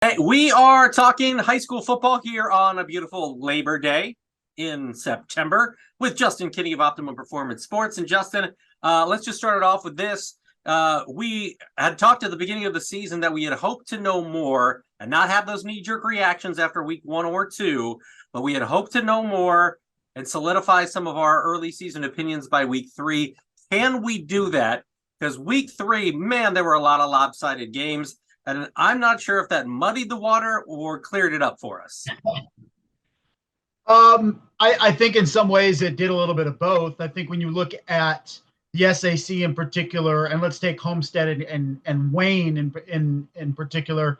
Hey, we are talking high school football here on a beautiful Labor Day in September with Justin Kinney of Optimum Performance Sports. And Justin, let's just start it off with this. We had talked at the beginning of the season that we had hoped to know more and not have those knee-jerk reactions after week 1 or 2, but we had hoped to know more and solidify some of our early season opinions by week 3. Can we do that? Because week 3, man, there were a lot of lopsided games. And I'm not sure if that muddied the water or cleared it up for us. I think in some ways it did a little bit of both. I think when you look at the SAC in particular, and let's take Homestead and Wayne in particular,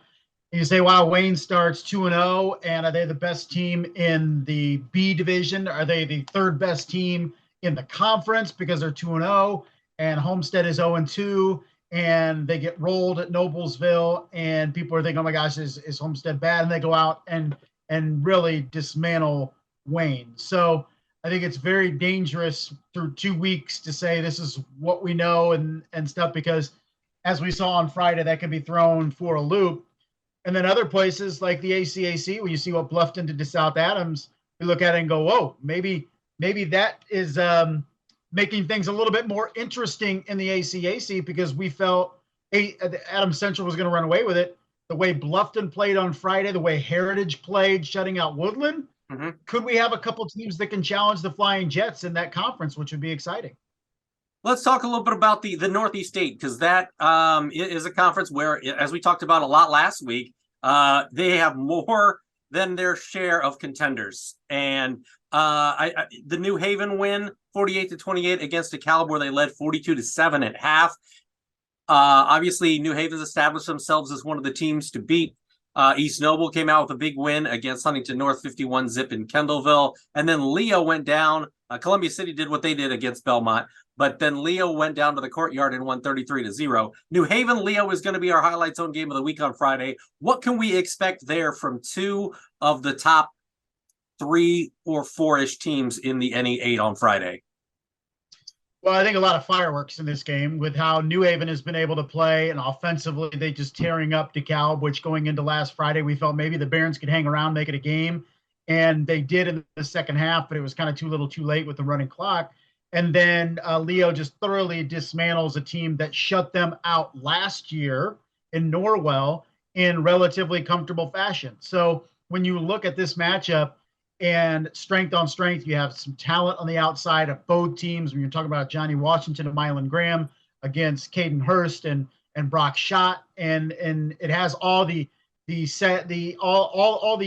you say, wow, Wayne starts 2-0, and are they the best team in the B division? Are they the third best team in the conference because they're 2-0, and Homestead is 0-2, and they get rolled at Noblesville, and people are thinking, oh my gosh, is Homestead bad? And they go out and really dismantle Wayne. So I think it's very dangerous through 2 weeks to say this is what we know and stuff, because as we saw on Friday, that can be thrown for a loop. And then other places like the ACAC, where you see what Bluffton did to South Adams, we look at it and go, whoa, maybe that is making things a little bit more interesting in the ACAC, because we felt Adams Central was going to run away with it. The way Bluffton played on Friday, the way Heritage played, shutting out Woodland, could we have a couple teams that can challenge the Flying Jets in that conference, which would be exciting? Let's talk a little bit about the Northeast 8, because that is a conference where, as we talked about a lot last week, they have more than their share of contenders. And the New Haven win, 48-28 against DeKalb, where they led 42-7 at half. Obviously, New Haven's established themselves as one of the teams to beat. East Noble came out with a big win against Huntington North, 51-zip in Kendallville. And then Leo went down. Columbia City did what they did against Belmont. But then Leo went down to the Courtyard and won 33-0. New Haven, Leo is going to be our highlight zone game of the week on Friday. What can we expect there from two of the top 3 or 4-ish teams in the NE8 on Friday? Well, I think a lot of fireworks in this game with how New Haven has been able to play, and offensively they just tearing up DeKalb, which going into last Friday we felt maybe the Barons could hang around, make it a game, and they did in the second half, but it was kind of too little too late with the running clock. And then Leo just thoroughly dismantles a team that shut them out last year in Norwell in relatively comfortable fashion. So when you look at this matchup, and strength on strength, you have some talent on the outside of both teams. When you're talking about Johnny Washington and Mylan Graham against Caden Hurst and Brock Schott, and it has all the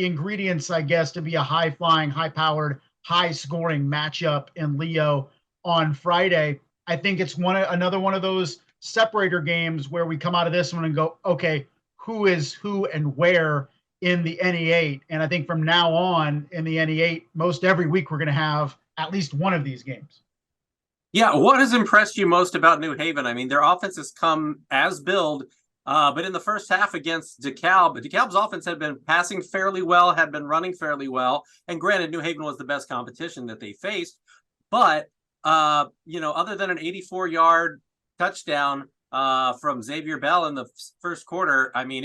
ingredients, I guess, to be a high flying, high powered, high scoring matchup in Leo on Friday. I think it's another one of those separator games where we come out of this one and go, okay, who is who and where in the NE8. And I think from now on in the NE8, most every week we're going to have at least one of these games. Yeah, what has impressed you most about New Haven? I mean, their offense has come as billed, but in the first half against DeKalb's offense had been passing fairly well, had been running fairly well. And granted, New Haven was the best competition that they faced. But, other than an 84-yard touchdown from Xavier Bell in the first quarter, I mean,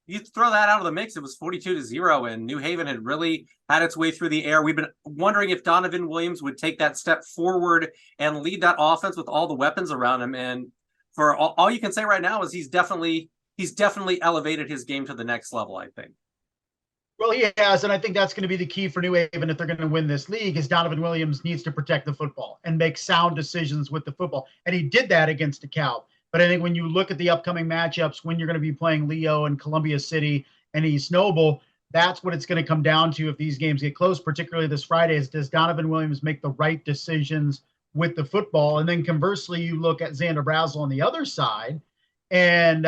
you throw that out of the mix, it was 42-0, and New Haven had really had its way through the air. We've been wondering if Donovan Williams would take that step forward and lead that offense with all the weapons around him. And for all you can say right now is he's definitely elevated his game to the next level, I think. Well, he has, and I think that's going to be the key for New Haven if they're going to win this league, is Donovan Williams needs to protect the football and make sound decisions with the football. And he did that against DeKalb. But I think when you look at the upcoming matchups, when you're going to be playing Leo and Columbia City and East Noble, that's what it's going to come down to if these games get close, particularly this Friday, is does Donovan Williams make the right decisions with the football? And then conversely, you look at Xander Brazel on the other side, and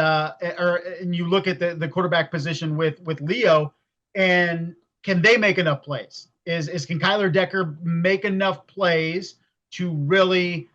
you look at the quarterback position with Leo, and can they make enough plays? Can Kyler Decker make enough plays to really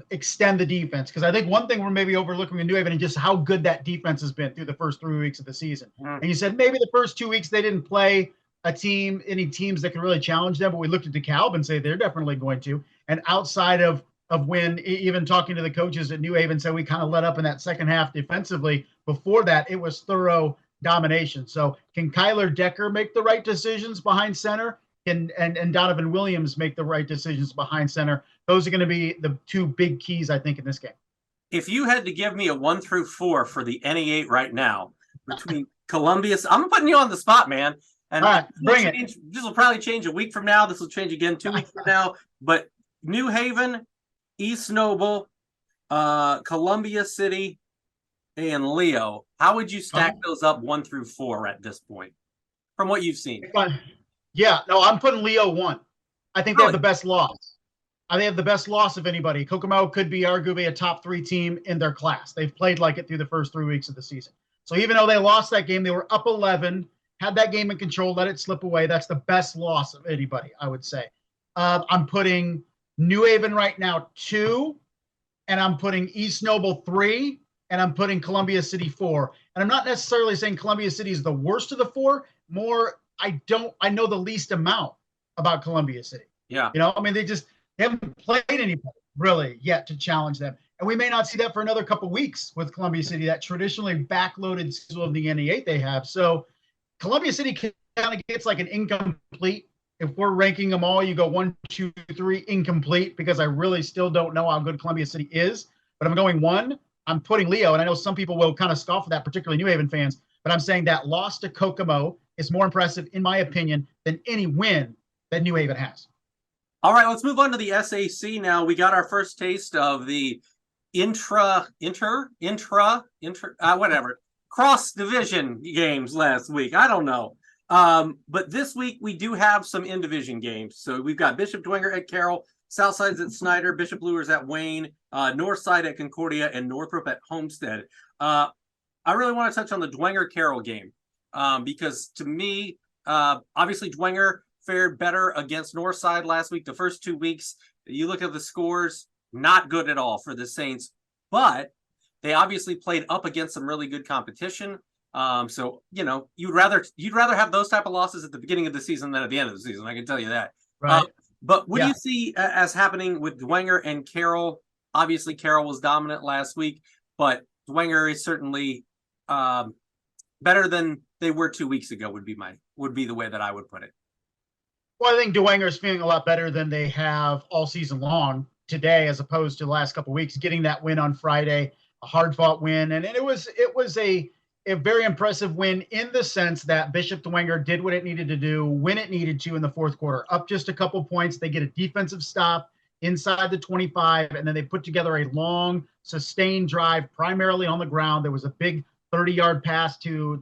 extend the defense? Because I think one thing we're maybe overlooking in New Haven is just how good that defense has been through the first 3 weeks of the season. And you said maybe the first 2 weeks they didn't play any teams that can really challenge them, but we looked at DeKalb and say they're definitely going to. And outside of when even talking to the coaches at New Haven said we kind of let up in that second half defensively, before that it was thorough domination. So can Kyler Decker make the right decisions behind center? And Donovan Williams make the right decisions behind center? Those are going to be the two big keys, I think, in this game. If you had to give me a 1 through 4 for the NE8 right now, between Columbia, I'm putting you on the spot, man. And all right, bring it. This will probably change a week from now. This will change again 2 weeks from now. But New Haven, East Noble, Columbia City, and Leo. How would you stack those up 1 through 4 at this point, from what you've seen? Yeah, no, I'm putting Leo 1. I think they have the best loss. They have the best loss of anybody. Kokomo could be arguably a top 3 team in their class. They've played like it through the first 3 weeks of the season. So even though they lost that game, they were up 11, had that game in control, let it slip away. That's the best loss of anybody, I would say. I'm putting New Haven right now 2, and I'm putting East Noble 3, and I'm putting Columbia City 4. And I'm not necessarily saying Columbia City is the worst of the 4. More, I know the least amount about Columbia City. Yeah. I mean, they haven't played anybody really yet to challenge them. And we may not see that for another couple of weeks with Columbia City, that traditionally backloaded schedule of the NE8 they have. So Columbia City kind of gets like an incomplete. If we're ranking them all, you go 1, 2, 3, incomplete, because I really still don't know how good Columbia City is. But I'm going 1. I'm putting Leo, and I know some people will kind of scoff at that, particularly New Haven fans, but I'm saying that loss to Kokomo is more impressive, in my opinion, than any win that New Haven has. All right, let's move on to the SAC now. We got our first taste of the whatever, cross-division games last week. I don't know. But this week we do have some in-division games. So we've got Bishop Dwenger at Carroll, Southside's at Snyder, Bishop Luers at Wayne, Northside at Concordia, and Northrop at Homestead. I really want to touch on the Dwenger-Carroll game because to me, obviously Dwenger fared better against Northside last week. The first 2 weeks, you look at the scores, not good at all for the Saints, but they obviously played up against some really good competition. So, you'd rather have those type of losses at the beginning of the season than at the end of the season. I can tell you that. Right. But what do you see as happening with Dwenger and Carroll? Obviously, Carroll was dominant last week, but Dwenger is certainly better than they were 2 weeks ago. Would be the way that I would put it. Well, I think Dwenger is feeling a lot better than they have all season long today, as opposed to the last couple of weeks. Getting that win on Friday, a hard-fought win, and it was a very impressive win in the sense that Bishop Dwenger did what it needed to do when it needed to in the fourth quarter. Up just a couple points, they get a defensive stop inside the 25, and then they put together a long, sustained drive, primarily on the ground. There was a big 30-yard pass to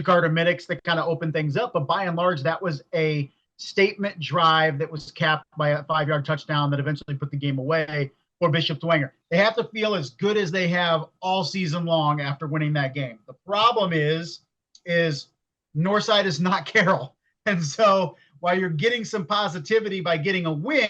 Carter Middix that kind of opened things up, but by and large, that was a statement drive that was capped by a 5-yard touchdown that eventually put the game away for Bishop Dwenger. They have to feel as good as they have all season long after winning that game. The problem is Northside is not Carroll. And so while you're getting some positivity by getting a win,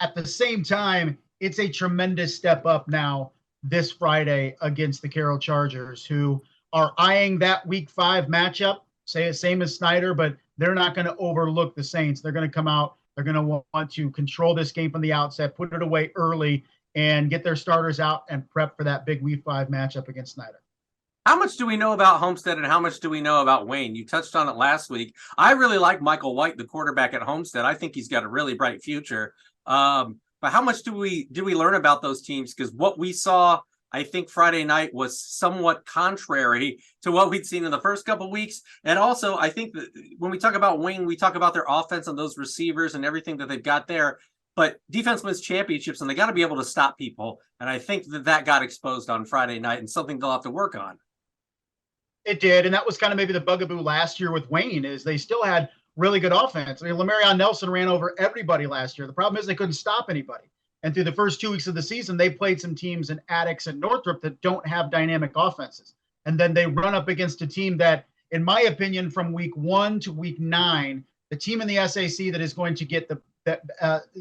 at the same time, it's a tremendous step up now this Friday against the Carroll Chargers, who are eyeing that week 5 matchup, same as Snyder, but they're not going to overlook the Saints. They're going to come out. They're going to want to control this game from the outset, put it away early, and get their starters out and prep for that big week 5 matchup against Snyder. How much do we know about Homestead and how much do we know about Wayne? You touched on it last week. I really like Michael White, the quarterback at Homestead. I think he's got a really bright future. But how much do we learn about those teams? Because what we saw, I think Friday night, was somewhat contrary to what we'd seen in the first couple of weeks. And also, I think that when we talk about Wayne, we talk about their offense and those receivers and everything that they've got there. But defense wins championships, and they got to be able to stop people. And I think that got exposed on Friday night, and something they'll have to work on. It did, and that was kind of maybe the bugaboo last year with Wayne, is they still had really good offense. I mean, Lamarion Nelson ran over everybody last year. The problem is they couldn't stop anybody. And through the first 2 weeks of the season, they played some teams in Attucks and Northrop that don't have dynamic offenses. And then they run up against a team that, in my opinion, from week 1 to week 9, the team in the SAC that is going to get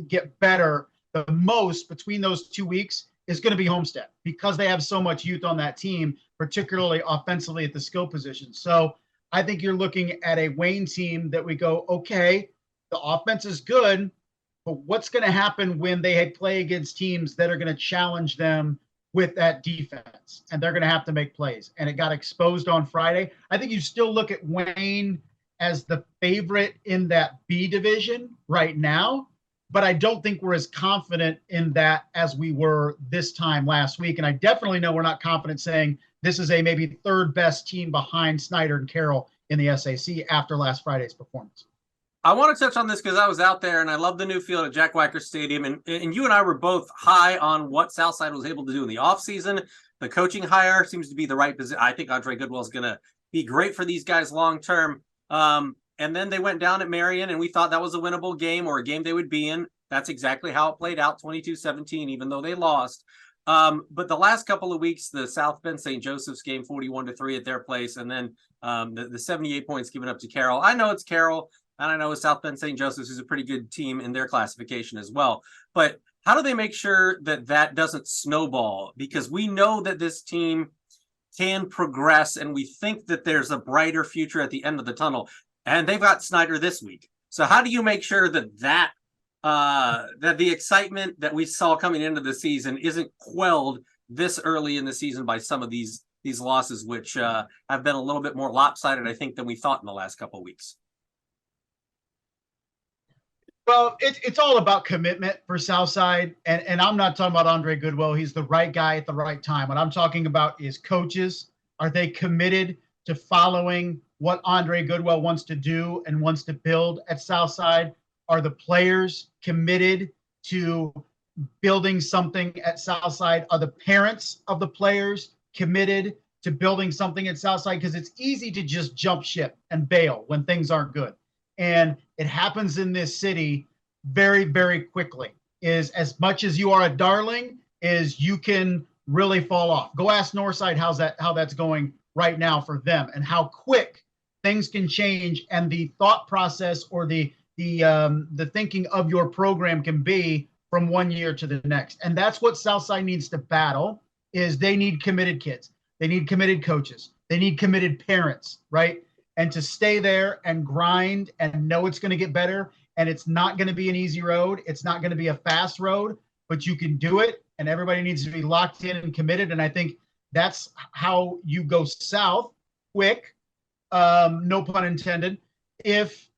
get better the most between those 2 weeks is going to be Homestead, because they have so much youth on that team, particularly offensively at the skill position. So I think you're looking at a Wayne team that we go, okay, the offense is good, but what's going to happen when they play against teams that are going to challenge them with that defense, and they're going to have to make plays. And it got exposed on Friday. I think you still look at Wayne as the favorite in that B division right now, but I don't think we're as confident in that as we were this time last week. And I definitely know we're not confident saying this is a maybe third best team behind Snyder and Carroll in the SAC after last Friday's performance. I want to touch on this because I was out there and I love the new field at Jack Weicker Stadium. And you and I were both high on what Southside was able to do in the offseason. The coaching hire seems to be the right position. I think Andre Goodwill is going to be great for these guys long term. And then they went down at Marion, and we thought that was a winnable game or a game they would be in. That's exactly how it played out, 22-17, even though they lost. But the last couple of weeks, the South Bend St. Joseph's game, 41-3 at their place, and then the 78 points given up to Carroll. I know it's Carroll, and I know it's South Bend St. Joseph's, who's a pretty good team in their classification as well. But how do they make sure that that doesn't snowball? Because we know that this team can progress, and we think that there's a brighter future at the end of the tunnel. And they've got Snyder this week. So how do you make sure that the excitement that we saw coming into the season isn't quelled this early in the season by some of these losses, which have been a little bit more lopsided, I think, than we thought in the last couple of weeks? Well, it's all about commitment for Southside. And I'm not talking about Andre Goodwill. He's the right guy at the right time. What I'm talking about is coaches. Are they committed to following what Andre Goodwill wants to do and wants to build at Southside? Are the players committed to building something at Southside? Are the parents of the players committed to building something at Southside? Because it's easy to just jump ship and bail when things aren't good. And it happens in this city very, very quickly. Is as much as you are a darling, is you can really fall off. Go ask Northside how that's going right now for them, and how quick things can change, and the thought process or the thinking of your program can be from one year to the next. And that's what Southside needs to battle. Is they need committed kids, they need committed coaches, they need committed parents, right? And to stay there and grind and know it's going to get better. And it's not going to be an easy road. It's not going to be a fast road, but you can do it. And everybody needs to be locked in and committed. And I think that's how you go south quick, no pun intended, if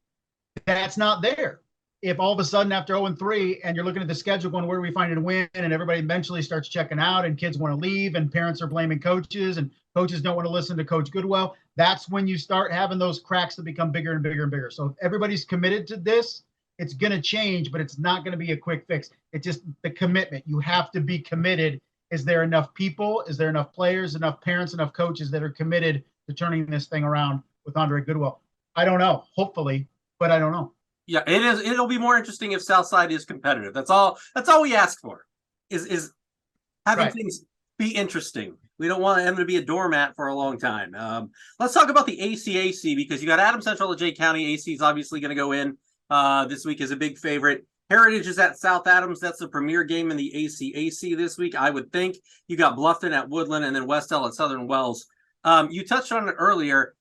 that's not there. If all of a sudden after 0-3 and you're looking at the schedule going, where do we find it a win? And everybody eventually starts checking out and kids want to leave and parents are blaming coaches and coaches don't want to listen to Coach Goodwill. That's when you start having those cracks that become bigger and bigger and bigger. So if everybody's committed to this, it's going to change, but it's not going to be a quick fix. It's just the commitment. You have to be committed. Is there enough people? Is there enough players, enough parents, enough coaches that are committed to turning this thing around with Andre Goodwill? I don't know. Hopefully, but I don't know. Yeah, it is. It'll be more interesting if Southside is competitive. That's all we ask for, is having things be interesting. We don't want them to be a doormat for a long time. Let's talk about the ACAC, because you got Adams Central at Jay County. AC is obviously going to go in this week as a big favorite. Heritage is at South Adams. That's the premier game in the ACAC this week, I would think. You got Bluffton at Woodland, and then Westell at Southern Wells. You touched on it earlier.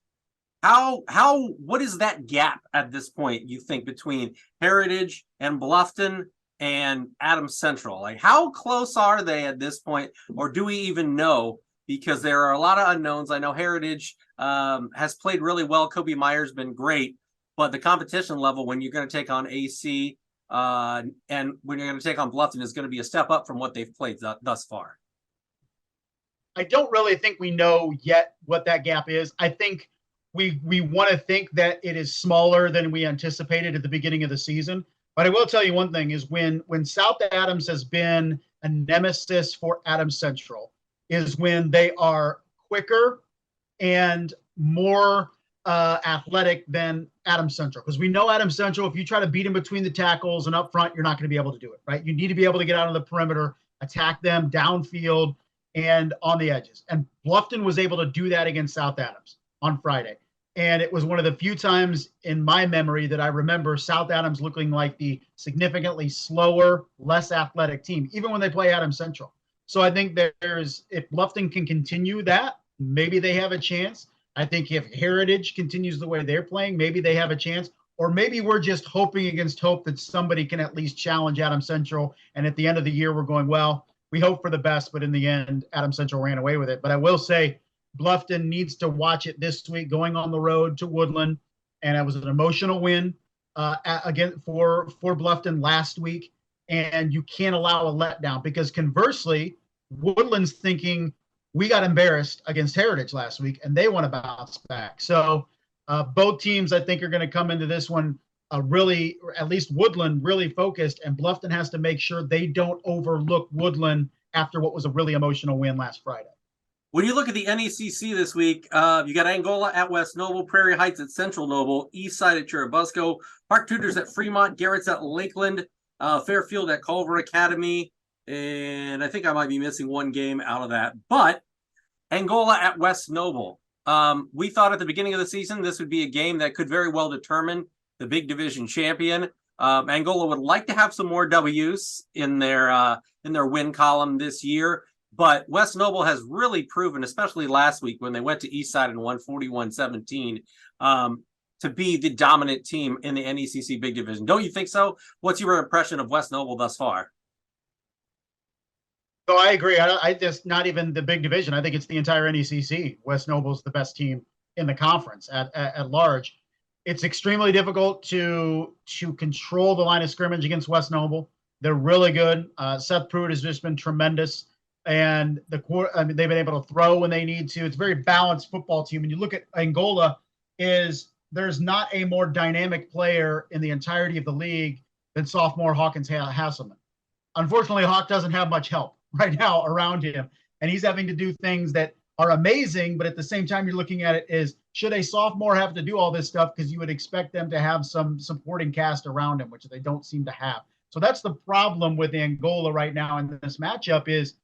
What is that gap at this point, you think, between Heritage and Bluffton and Adams Central? Like, how close are they at this point, or do we even know? Because there are a lot of unknowns. I know Heritage has played really well. Kobe Meyer's been great, but the competition level when you're going to take on AC and when you're going to take on Bluffton is going to be a step up from what they've played thus far. I don't really think we know yet what that gap is. I think we want to think that it is smaller than we anticipated at the beginning of the season. But I will tell you one thing is when South Adams has been a nemesis for Adams Central is when they are quicker and more athletic than Adams Central. Because we know Adams Central, if you try to beat them between the tackles and up front, you're not going to be able to do it, right? You need to be able to get out on the perimeter, attack them downfield and on the edges. And Bluffton was able to do that against South Adams on Friday. And it was one of the few times in my memory that I remember South Adams looking like the significantly slower, less athletic team, even when they play Adams Central. So I think if Bluffton can continue that, maybe they have a chance. I think if Heritage continues the way they're playing, maybe they have a chance. Or maybe we're just hoping against hope that somebody can at least challenge Adams Central. And at the end of the year, we're going, well, we hope for the best, but in the end, Adam Central ran away with it. But I will say Bluffton needs to watch it this week, going on the road to Woodland, and it was an emotional win again for Bluffton last week, and you can't allow a letdown because conversely, Woodland's thinking we got embarrassed against Heritage last week, and they want to bounce back. So both teams, I think, are going to come into this one really, at least Woodland, really focused, and Bluffton has to make sure they don't overlook Woodland after what was a really emotional win last Friday. When you look at the NECC this week, you got Angola at West Noble, Prairie Heights at Central Noble, Eastside at Churubusco, Park Tutors at Fremont, Garrett's at Lakeland, Fairfield at Culver Academy, and I think I might be missing one game out of that. But Angola at West Noble. We thought at the beginning of the season this would be a game that could very well determine the big division champion. Angola would like to have some more W's in their win column this year. But West Noble has really proven, especially last week when they went to Eastside and won 41-17, to be the dominant team in the NECC Big Division. Don't you think so? What's your impression of West Noble thus far? So I agree. I just not even the Big Division. I think it's the entire NECC. West Noble's the best team in the conference at large. It's extremely difficult to control the line of scrimmage against West Noble. They're really good. Seth Pruitt has just been tremendous. And they've been able to throw when they need to. It's a very balanced football team. When you look at Angola, there's not a more dynamic player in the entirety of the league than sophomore Hawkins Hasselman. Unfortunately, Hawk doesn't have much help right now around him, and he's having to do things that are amazing, but at the same time, you're looking at it as, should a sophomore have to do all this stuff? Because you would expect them to have some supporting cast around him, which they don't seem to have. So that's the problem with Angola right now in this matchup is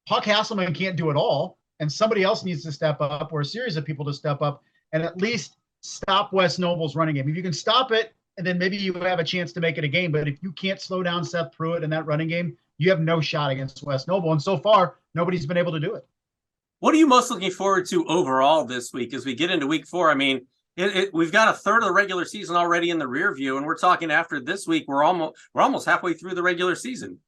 Hawk Hasselman can't do it all, and somebody else needs to step up, or a series of people to step up and at least stop West Noble's running game. If you can stop it, and then maybe you have a chance to make it a game. But if you can't slow down Seth Pruitt in that running game, you have no shot against West Noble. And so far, nobody's been able to do it. What are you most looking forward to overall this week as we get into week 4? I mean, we've got a third of the regular season already in the rear view, and we're talking after this week, we're almost halfway through the regular season.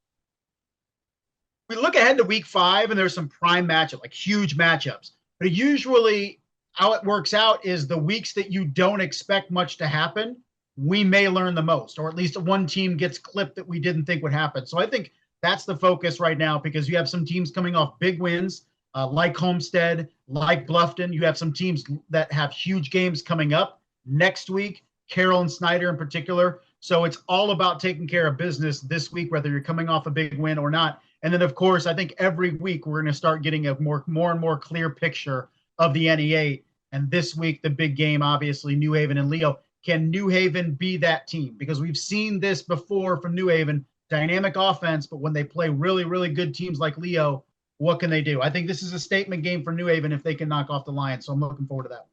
We look ahead to week 5, and there's some prime matchup, like huge matchups. But usually how it works out is the weeks that you don't expect much to happen, we may learn the most, or at least one team gets clipped that we didn't think would happen. So I think that's the focus right now, because you have some teams coming off big wins, like Homestead, like Bluffton. You have some teams that have huge games coming up next week, Carroll and Snyder in particular. So it's all about taking care of business this week, whether you're coming off a big win or not. And then, of course, I think every week we're going to start getting a more and more clear picture of the NE8. And this week, the big game, obviously, New Haven and Leo. Can New Haven be that team? Because we've seen this before from New Haven, dynamic offense, but when they play really, really good teams like Leo, what can they do? I think this is a statement game for New Haven if they can knock off the Lions. So I'm looking forward to that.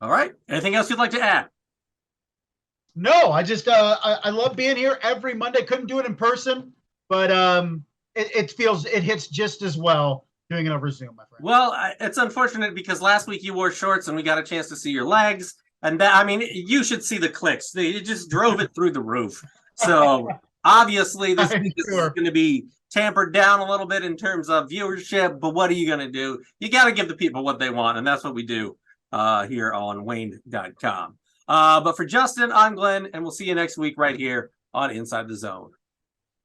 All right. Anything else you'd like to add? No, I just I love being here every Monday. Couldn't do it in person, but it hits just as well doing it over Zoom, my friend. Well, it's unfortunate because last week you wore shorts and we got a chance to see your legs. And that, I mean, you should see the clicks. They just drove it through the roof. So obviously this week is going to be tampered down a little bit in terms of viewership. But what are you going to do? You got to give the people what they want. And that's what we do here on Wayne.com. But for Justin, I'm Glenn, and we'll see you next week right here on Inside the Zone.